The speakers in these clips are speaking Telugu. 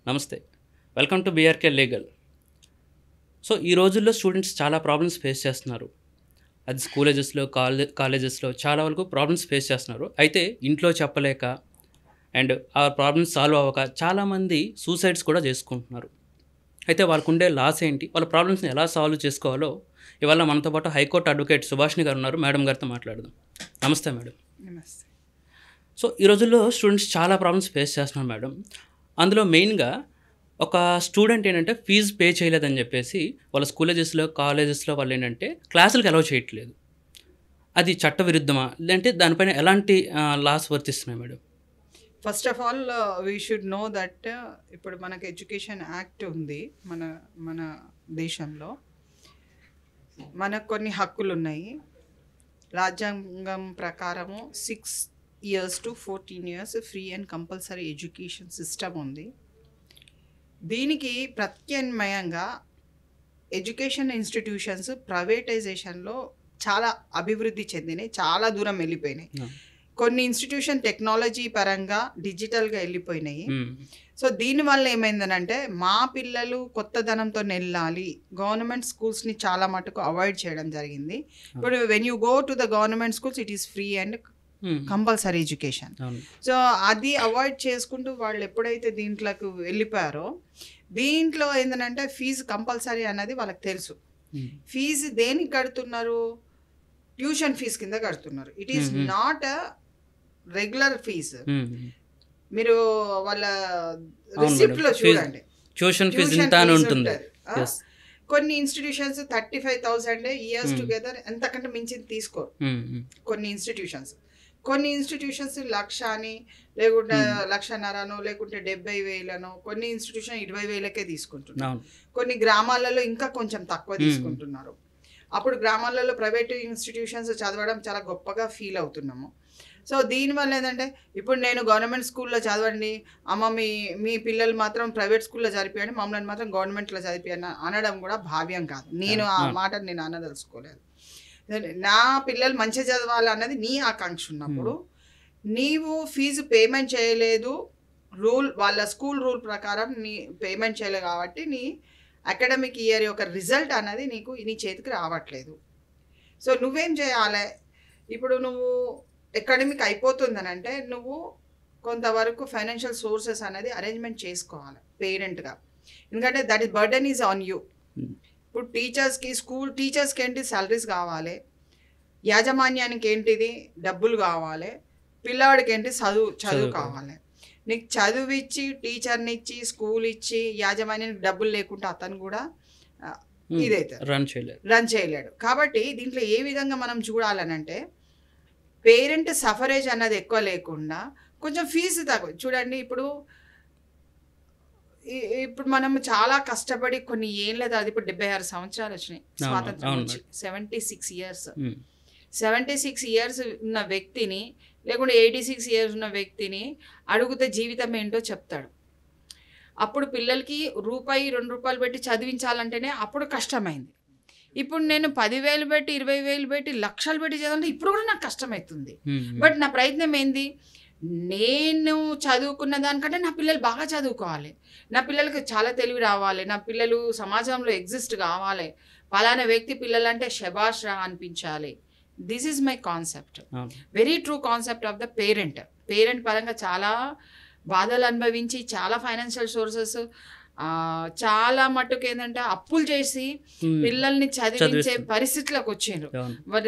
నమస్తే. Welcome to BRK legal. So, ఈ రోజుల్లో స్టూడెంట్స్ చాలా ప్రాబ్లమ్స్ ఫేస్ చేస్తున్నారు. అది స్కూలేజెస్‌లో, కాలేజెస్‌లో చాలా వరకు ప్రాబ్లమ్స్ ఫేస్ చేస్తున్నారు. అయితే ఇంట్లో చెప్పలేక అండ్ ఆ ప్రాబ్లమ్స్ సాల్వ్ అవ్వక చాలామంది సూసైడ్స్ కూడా చేసుకుంటున్నారు. అయితే వాళ్ళకుండే లాస్ ఏంటి? వాళ్ళ ప్రాబ్లమ్స్‌ని ఎలా సాల్వ్ చేసుకోవాలో ఇవాళ మనతో పాటు హైకోర్టు అడ్వకేట్ సుభాషిణి గారు ఉన్నారు. మేడం గారితో మాట్లాడదాం. నమస్తే మేడం. నమస్తే. సో, ఈ రోజుల్లో స్టూడెంట్స్ చాలా ప్రాబ్లమ్స్ ఫేస్ చేస్తున్నారు మేడం. అందులో మెయిన్‌గా ఒక స్టూడెంట్ ఏంటంటే ఫీజు పే చేయలేదని చెప్పేసి వాళ్ళ కాలేజెస్‌లో వాళ్ళు ఏంటంటే క్లాసులకు అలౌ చేయట్లేదు. అది చట్టవిరుద్ధమా? లేదంటే దానిపైన ఎలాంటి లాస్ వర్తిస్తున్నాయి మేడం? First of all we should know that ఇప్పుడు మనకు ఎడ్యుకేషన్ యాక్ట్ ఉంది మన మన దేశంలో. మనకు కొన్ని హక్కులు ఉన్నాయి. రాజ్యాంగం ప్రకారము 6 years to 14 years free and compulsory education system ఉంది. దీనికి ప్రత్యామ్నాయంగా ఎడ్యుకేషన్ ఇన్స్టిట్యూషన్స్ ప్రైవేటైజేషన్లో చాలా అభివృద్ధి చెందినాయి, చాలా దూరం వెళ్ళిపోయినాయి. కొన్ని ఇన్స్టిట్యూషన్ టెక్నాలజీ పరంగా డిజిటల్గా వెళ్ళిపోయినాయి. సో దీనివల్ల ఏమైందనంటే మా పిల్లలు కొత్తదనంతో వెళ్ళాలి, గవర్నమెంట్ స్కూల్స్ని చాలా మటుకు అవాయిడ్ చేయడం జరిగింది. ఇప్పుడు when you go to the government schools it is free and compulsory education. So అది అవాయిడ్ చేసుకుంటూ వాళ్ళు ఎప్పుడైతే దీంట్లోకి వెళ్ళిపోయారో, దీంట్లో ఏంటంటే ఫీజు కంపల్సరీ అన్నది వాళ్ళకి తెలుసు. ఫీజు దేనికి కడుతున్నారు? ట్యూషన్ ఫీజు కింద కడుతున్నారు. It is not a regular fee. మీరు వాళ్ళ రిసిప్ట్ లో చూడండి, ట్యూషన్ ఫీజు ఇంత అని ఉంటుంది. కొన్ని ఇన్స్టిట్యూషన్స్ 35,000 ఇయర్స్ టుగెదర్, ఎంతకంటే మించింది తీసుకోరు కొన్ని ఇన్స్టిట్యూషన్స్. కొన్ని ఇన్స్టిట్యూషన్స్ 1,00,000 అని, లేకుంటే 1,50,000 లేకుంటే 70,000, కొన్ని ఇన్స్టిట్యూషన్ 20,000కే తీసుకుంటున్నారు. కొన్ని గ్రామాలలో ఇంకా కొంచెం తక్కువ తీసుకుంటున్నారు. అప్పుడు గ్రామాలలో ప్రైవేట్ ఇన్స్టిట్యూషన్స్ చదవడం చాలా గొప్పగా ఫీల్ అవుతున్నాము. సో దీనివల్ల ఏంటంటే ఇప్పుడు నేను గవర్నమెంట్ స్కూల్లో చదవండి అమ్మ, మీ పిల్లలు మాత్రం ప్రైవేట్ స్కూల్లో చదివిపోయాడు, మమ్మల్ని మాత్రం గవర్నమెంట్లో చదివిపోయాను అనడం కూడా భావ్యం కాదు. నేను ఆ మాట నేను అనదలుచుకోలేదు. నా పిల్లలు మంచిగా చదవాలి అన్నది నీ ఆకాంక్ష ఉన్నప్పుడు నీవు ఫీజు పేమెంట్ చేయలేదు, వాళ్ళ స్కూల్ రూల్ ప్రకారం నీ పేమెంట్ చేయలేదు కాబట్టి నీ అకాడమిక్ ఇయర్ యొక్క రిజల్ట్ అనేది నీ చేతికి రావట్లేదు. సో నువ్వేం చేయాలి? ఇప్పుడు నువ్వు అకాడమిక్ అయిపోతుందని అంటే నువ్వు కొంతవరకు ఫైనాన్షియల్ సోర్సెస్ అనేది అరేంజ్మెంట్ చేసుకోవాలి పేరెంట్గా. ఎందుకంటే that is burden is on you. ఇప్పుడు స్కూల్ టీచర్స్కి ఏంటి? సాలరీస్ కావాలి, యాజమాన్యానికి ఏంటిది? డబ్బులు కావాలి, పిల్లవాడికి ఏంటి? చదువు కావాలి. నీకు చదువు ఇచ్చి, టీచర్ని ఇచ్చి, స్కూల్ ఇచ్చి, యాజమాన్యానికి డబ్బులు లేకుంటే అతను కూడా ఇదైతే రన్ చేయలేడు. కాబట్టి దీంట్లో ఏ విధంగా మనం చూడాలనంటే పేరెంట్ సఫరేజ్ అన్నది ఎక్కువ లేకుండా కొంచెం ఫీజు తక్కువ చూడండి. ఇప్పుడు మనం చాలా కష్టపడి కొన్ని ఏళ్ళది, అది ఇప్పుడు 76 సంవత్సరాలు వచ్చినాయి స్వాతంత్రం వచ్చి, 76 years. 76 years ఉన్న వ్యక్తిని లేకుంటే 86 years ఉన్న వ్యక్తిని అడిగితే జీవితం ఏంటో చెప్తాడు. అప్పుడు పిల్లలకి ₹2 పెట్టి చదివించాలంటేనే అప్పుడు కష్టమైంది. ఇప్పుడు నేను 10,000 పెట్టి, 20,000 పెట్టి, లక్షలు పెట్టి చదవాలంటే ఇప్పుడు కూడా నాకు కష్టమవుతుంది. బట్ నా ప్రయత్నం ఏంది? నేను చదువుకున్న దానికంటే నా పిల్లలు బాగా చదువుకోవాలి, నా పిల్లలకి చాలా తెలివి రావాలి, నా పిల్లలు సమాజంలో ఎగ్జిస్ట్ కావాలి, పలానా వ్యక్తి పిల్లలంటే శబాష్ రా అనిపించాలి. This is my concept, very true concept of the parent. Parent పరంగా చాలా బాధలు అనుభవించి, చాలా ఫైనాన్షియల్ సోర్సెస్, చాలా మట్టుకు ఏంటంటే అప్పులు చేసి పిల్లల్ని చదివించే పరిస్థితిలోకి వచ్చిండ్రు.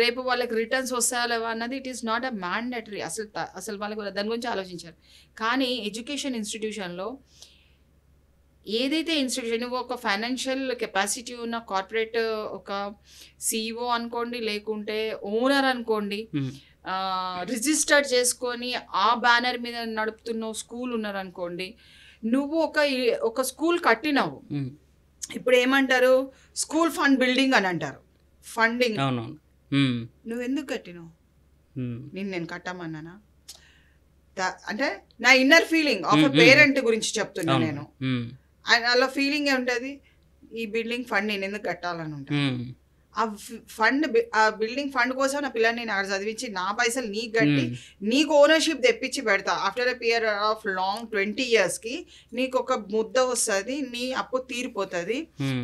రేపు వాళ్ళకి రిటర్న్స్ వస్తాయా అన్నది it is not a mandatory. అసలు వాళ్ళకి దాని గురించి ఆలోచించారు. కానీ ఎడ్యుకేషన్ ఇన్స్టిట్యూషన్లో ఏదైతే ఇన్స్టిట్యూషన్, నువ్వు ఒక ఫైనాన్షియల్ కెపాసిటీ ఉన్న కార్పొరేట్ ఒక CEO అనుకోండి, లేకుంటే ఓనర్ అనుకోండి, రిజిస్టర్ చేసుకొని ఆ బ్యానర్ మీద నడుపుతున్న స్కూల్ ఉన్నారు అనుకోండి, నువ్వు ఒక స్కూల్ కట్టినావు. ఇప్పుడు ఏమంటారు? స్కూల్ ఫండ్ బిల్డింగ్ అని అంటారు. ఫండింగ్ నువ్వు ఎందుకు కట్టినావు? నేను కట్టమన్నానా? అంటే నా inner feeling of a parent గురించి చెప్తున్నా నేను. అలా ఫీలింగ్ ఏముంటుంది? ఈ బిల్డింగ్ ఫండ్ నేను ఎందుకు కట్టాలని ఉంటుంది. ఆ ఫండ్, ఆ బిల్డింగ్ ఫండ్ కోసం నా పిల్లని నేను అక్కడ చదివించి నా పైసలు నీకు కట్టి నీకు ఓనర్షిప్ తెప్పించి పెడతా. After a period of long 20 yearsకి నీకు ఒక ముద్ద వస్తుంది, నీ అప్పు తీరిపోతుంది.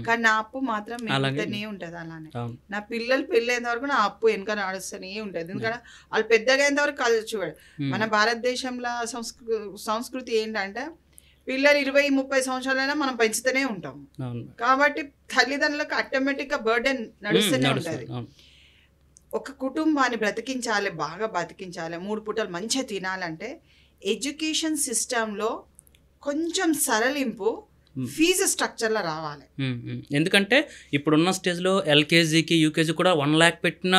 కానీ నా అప్పు మాత్రం మిగులుతూనే ఉంటుంది. అలానే నా పిల్లలు పెళ్ళైన వరకు నా అప్పు వెనక నడుస్తూనే ఉంటుంది. ఎందుకంటే వాళ్ళు పెద్దగా అయిన వరకు కాదు. చూడండి, మన భారతదేశంలో సంస్కృతి ఏంటంటే పిల్లలు 20-30 సంవత్సరాలైనా మనం పెంచుతూనే ఉంటాం. కాబట్టి తల్లిదండ్రులకు ఆటోమేటిక్గా బర్డెన్ నడుస్తూనే ఉంటుంది. ఒక కుటుంబాన్ని బ్రతికించాలి, బాగా బతికించాలి, 3 పూటలు మంచిగా తినాలంటే ఎడ్యుకేషన్ సిస్టంలో కొంచెం సరళింపు ఫీజు స్ట్రక్చర్లో రావాలి. ఎందుకంటే ఇప్పుడున్న స్టేజ్లో ఎల్కేజీకి యూకేజీ కూడా 1 lakh పెట్టిన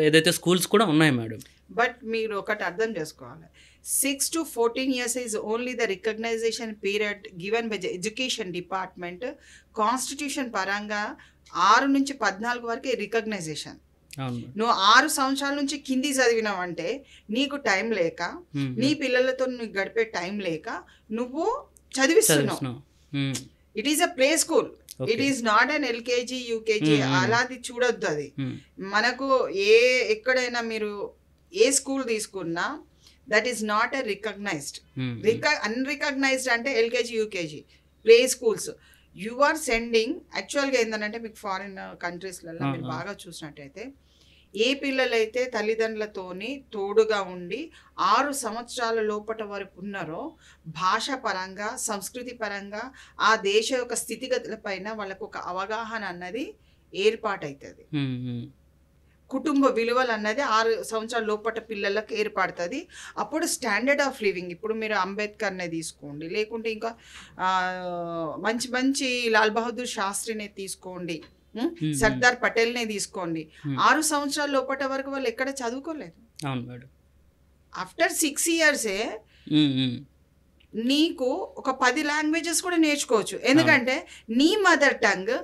ఏదైతే స్కూల్స్ కూడా ఉన్నాయి మేడం. బట్ మీరు ఒకటి అర్థం చేసుకోవాలి, 6 to 14 years is only the recognition period given by the education department. Constitution పరంగా 6 నుంచి 14 వరకే రికగ్నైజేషన్. నువ్వు 6 సంవత్సరాల నుంచి కింది చదివినావంటే నీకు టైం లేక, నీ పిల్లలతో నువ్వు గడిపే టైం లేక నువ్వు చదివిస్తున్నావు. It is a play school, it is not an LKG UKG. అలాది చూడొద్దు. అది మనకు ఎక్కడైనా మీరు ఏ స్కూల్ తీసుకున్నా that is not a recognised. Unrecognised అంటే LKG UKG play schools. You are sending యాక్చువల్గా ఏంటంటే మీకు ఫారిన్ కంట్రీస్లలో మీరు బాగా చూసినట్టయితే ఏ పిల్లలైతే తల్లిదండ్రులతోని తోడుగా ఉండి 6 సంవత్సరాల లోపట వరకు ఉన్నారో భాష పరంగా, సంస్కృతి పరంగా, ఆ దేశ యొక్క స్థితిగతుల పైన వాళ్ళకు ఒక అవగాహన అన్నది ఏర్పాటవుతుంది. కుటుంబ విలువలు అన్నది 6 సంవత్సరాల లోపట పిల్లలకు ఏర్పడుతుంది. అప్పుడు స్టాండర్డ్ ఆఫ్ లివింగ్, ఇప్పుడు మీరు అంబేద్కర్నే తీసుకోండి, లేకుంటే ఇంకా మంచి మంచి లాల్ బహదూర్ శాస్త్రినే తీసుకోండి, సర్దార్ పటేల్నే తీసుకోండి. 6 సంవత్సరాల లోపట వరకు వాళ్ళు ఎక్కడ చదువుకోలేదు. ఆఫ్టర్ 6 years నీకు ఒక 10 languages కూడా నేర్చుకోవచ్చు. ఎందుకంటే నీ మదర్ టంగ్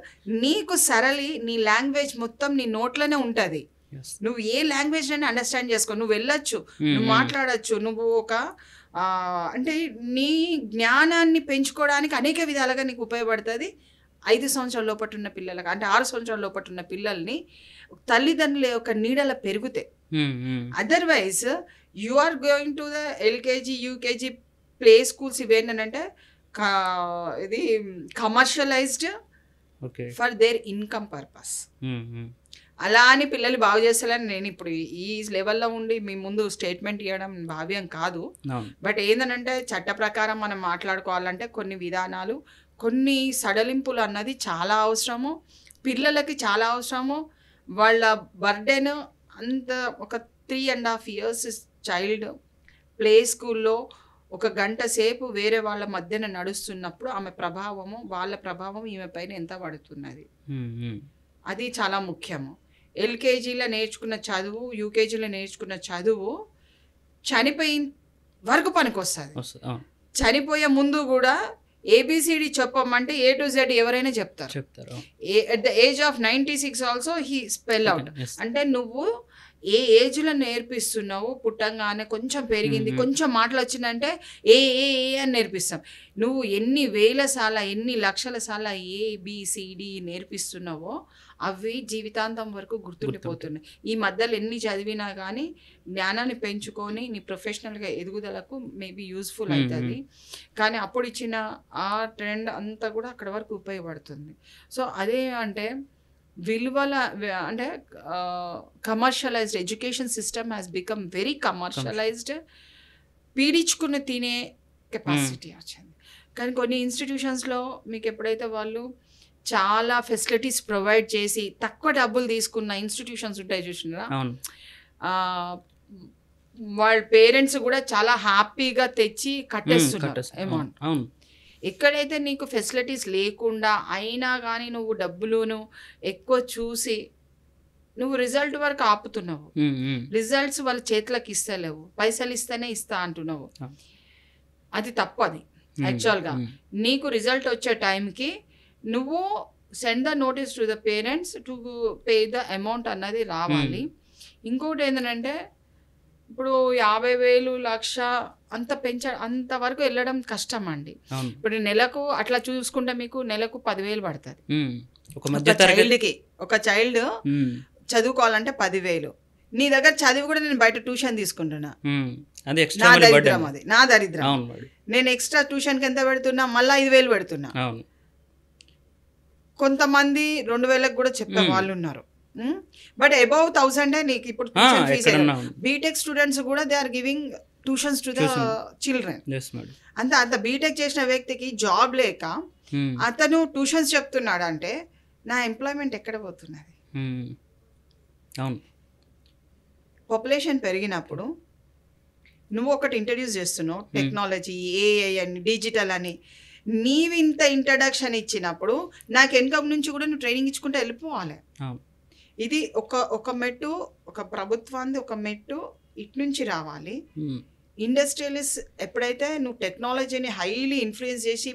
నీకు సరళి, నీ లాంగ్వేజ్ మొత్తం నీ నోట్లోనే ఉంటుంది. నువ్వు ఏ లాంగ్వేజ్ అయినా అండర్స్టాండ్ చేసుకో, నువ్వు వెళ్ళొచ్చు, నువ్వు మాట్లాడచ్చు, నువ్వు ఒక అంటే నీ జ్ఞానాన్ని పెంచుకోవడానికి అనేక విధాలుగా నీకు ఉపయోగపడుతుంది. 5 సంవత్సరాల లోపట ఉన్న పిల్లలకు, అంటే 6 సంవత్సరాల లోపట ఉన్న పిల్లల్ని తల్లిదండ్రుల యొక్క నీడల పెరుగుతాయి. Otherwise you are going to the LKG UKG play schools ఇవేంటంటే ఇది commercialized for their income purpose. అలా అని పిల్లలు బాగు చేస్తారని నేను ఇప్పుడు ఈ లెవెల్లో ఉండి మీ ముందు స్టేట్మెంట్ ఇవ్వడం భావ్యం కాదు. బట్ ఏంటంటే చట్ట ప్రకారం మనం మాట్లాడుకోవాలంటే కొన్ని విధానాలు, కొన్ని సడలింపులు అన్నది చాలా అవసరము, పిల్లలకి చాలా అవసరము. వాళ్ళ బర్డెన్ అంత ఒక 3.5 years చైల్డ్ ప్లే స్కూల్లో 1 గంట సేపు వేరే వాళ్ళ మధ్యన నడుస్తున్నప్పుడు ఆమె ప్రభావము, వాళ్ళ ప్రభావం ఈమె పైన ఎంత పడుతున్నది, అది చాలా ముఖ్యము. ఎల్కేజీలో నేర్చుకున్న చదువు, యూకేజీలో నేర్చుకున్న చదువు చనిపోయిన వరకు పనికొస్తుంది. చనిపోయే ముందు కూడా ABCD చెప్పమంటే A to Z ఎవరైనా చెప్తారు. At the age of 96 also he spell out. అంటే నువ్వు ఏ ఏజ్లో నేర్పిస్తున్నావు, పుట్టంగానే కొంచెం పెరిగింది, కొంచెం మాటలు వచ్చిందంటే ఏ అని నేర్పిస్తాం. నువ్వు ఎన్ని వేల సార్లు, ఎన్ని లక్షల సార్లు ABCD నేర్పిస్తున్నావో అవి జీవితాంతం వరకు గుర్తుండిపోతున్నాయి. ఈ మధ్యలో ఎన్ని చదివినా కానీ జ్ఞానాన్ని పెంచుకొని నీ ప్రొఫెషనల్గా ఎదుగుదలకు మేబీ యూస్ఫుల్ అవుతుంది. కానీ అప్పుడు ఇచ్చిన ఆ ట్రెండ్ అంతా కూడా అక్కడ వరకు ఉపయోగపడుతుంది. సో అదే అంటే విలువల అంటే commercialised education system has become very commercialised. పీడించుకుని తినే కెపాసిటీ వచ్చింది. కానీ కొన్ని ఇన్స్టిట్యూషన్స్లో మీకు ఎప్పుడైతే వాళ్ళు చాలా ఫెసిలిటీస్ ప్రొవైడ్ చేసి తక్కువ డబ్బులు తీసుకున్న ఇన్స్టిట్యూషన్స్ ఉంటాయి చూసినా, వాళ్ళ పేరెంట్స్ కూడా చాలా హ్యాపీగా తెచ్చి కట్టేస్తున్నారు అమౌంట్. ఎక్కడైతే నీకు ఫెసిలిటీస్ లేకుండా అయినా కానీ నువ్వు డబ్బులును ఎక్కువ చూసి నువ్వు రిజల్ట్ వరకు ఆపుతున్నావు. రిజల్ట్స్ వాళ్ళ చేతులకు ఇస్తలేవు, పైసలు ఇస్తేనే ఇస్తా అంటున్నావు. అది తప్పది. యాక్చువల్గా నీకు రిజల్ట్ వచ్చే టైంకి నువ్వు send the notice to the parents to pay the amount అన్నది రావాలి. ఇంకోటి ఏంటంటే ఇప్పుడు 50,000 1,00,000 అంతవరకు వెళ్ళడం కష్టం అండి. ఇప్పుడు నెలకు అట్లా చూసుకుంటే మీకు నెలకు 10,000 పడుతుంది. ఒక మధ్య తరగతి చైల్డ్కి ఒక చైల్డ్ చదువుకోవాలంటే 10,000. నీ దగ్గర చదివి కూడా నేను బయట ట్యూషన్ తీసుకుంటున్నా. అది నా ఎక్స్ట్రా దరిద్రం అది, నా దరిద్రం. అవును మేడం. నేను ఎక్స్ట్రా ట్యూషన్కి ఎంత పెడుతున్నా, మళ్ళీ 5,000 పెడుతున్నా. అవును. కొంతమంది 2,000కి కూడా చెప్పే వాళ్ళు ఉన్నారు. బట్ అబౌవ్ 1,000 నీకు ఇప్పుడు ట్యూషన్ ఫీజు. బీటెక్ స్టూడెంట్స్ కూడా they are giving tuitions to the children. అంత బీటెక్ చేసిన వ్యక్తికి జాబ్ లేక అతను ట్యూషన్స్ చెప్తున్నాడు అంటే నా ఎంప్లాయ్మెంట్ ఎక్కడ పోతున్నది? అవును. పాపులేషన్ పెరిగినప్పుడు నువ్వు ఒకటి ఇంట్రడ్యూస్ చేస్తున్నావు, టెక్నాలజీ, ఏఐ అని, డిజిటల్ అని. నీవు ఇంత ఇంట్రడక్షన్ ఇచ్చినప్పుడు నాకు వెనక నుంచి కూడా నువ్వు ట్రైనింగ్ ఇచ్చుకుంటే వెళ్ళిపోవాలి. ఇది ఒక మెట్టు, ఒక ప్రభుత్వాన్ని ఒక మెట్టు ఇటు నుంచి రావాలి. ఇండస్ట్రియలిస్ట్ ఎప్పుడైతే నువ్వు టెక్నాలజీని హైలీ ఇన్ఫ్లుయెన్స్ చేసి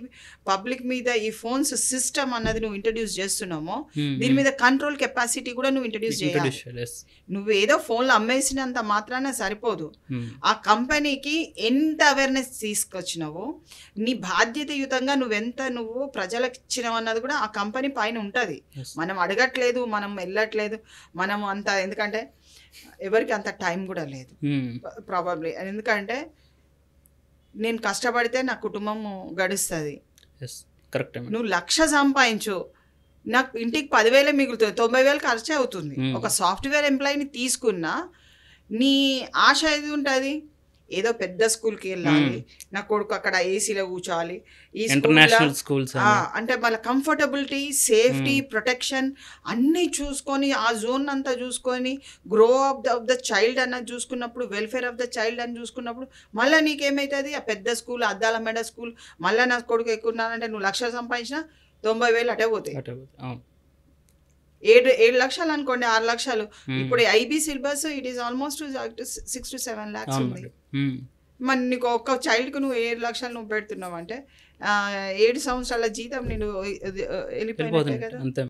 పబ్లిక్ మీద ఈ ఫోన్స్ సిస్టమ్ అన్నది నువ్వు ఇంట్రడ్యూస్ చేస్తున్నామో, దీని మీద కంట్రోల్ కెపాసిటీ కూడా నువ్వు ఇంట్రడ్యూస్ చేయాలి. నువ్వు ఏదో ఫోన్లో అమ్మేసినంత మాత్రాన సరిపోదు. ఆ కంపెనీకి ఎంత అవేర్నెస్ తీసుకొచ్చినావో, నీ బాధ్యతయుతంగా నువ్వు ప్రజలకు ఇచ్చినావు అన్నది కూడా ఆ కంపెనీ పైన ఉంటుంది. మనం అడగట్లేదు, మనం వెళ్ళట్లేదు, మనం అంత, ఎందుకంటే ఎవరికి అంత టైం కూడా లేదు ప్రాబబ్లీ. ఎందుకంటే నేను కష్టపడితే నా కుటుంబం గడుస్తుంది. నువ్వు 1,00,000 సంపాదించు, నాకు ఇంటికి 10,000 మిగులుతుంది, 90,000 ఖర్చు అవుతుంది. ఒక సాఫ్ట్వేర్ ఎంప్లాయీని తీసుకున్నా నీ ఆశ ఏది ఉంటుంది? ఏదో పెద్ద స్కూల్కి వెళ్ళాలి, నా కొడుకు అక్కడ ఏసీలో కూర్చోవాలి, ఈ స్కూల్స్ అంటే వాళ్ళ కంఫర్టబిలిటీ, సేఫ్టీ, ప్రొటెక్షన్ అన్నీ చూసుకొని, ఆ జోన్ అంతా చూసుకొని, grow up of the child అన్నది చూసుకున్నప్పుడు, వెల్ఫేర్ ఆఫ్ ద చైల్డ్ అని చూసుకున్నప్పుడు, మళ్ళీ నీకేమవుతుంది? ఆ పెద్ద స్కూల్, అద్దాల మెడ స్కూల్, మళ్ళీ నా కొడుకు ఎక్కున్నానంటే నువ్వు 1,00,000 సంపాదించినా 90,000 అటే పోతాయి. 7 లక్షలు అనుకోండి, 6 లక్షలు. ఇప్పుడు IB syllabus it is almost 6 to 7 lakhs ఉంది. మరి నీకు ఒక్క చైల్డ్కి నువ్వు 7 లక్షలు నువ్వు పెడుతున్నావు అంటే 7 సంవత్సరాల జీతం నేను వెళ్ళిపోయినట్టే కదా.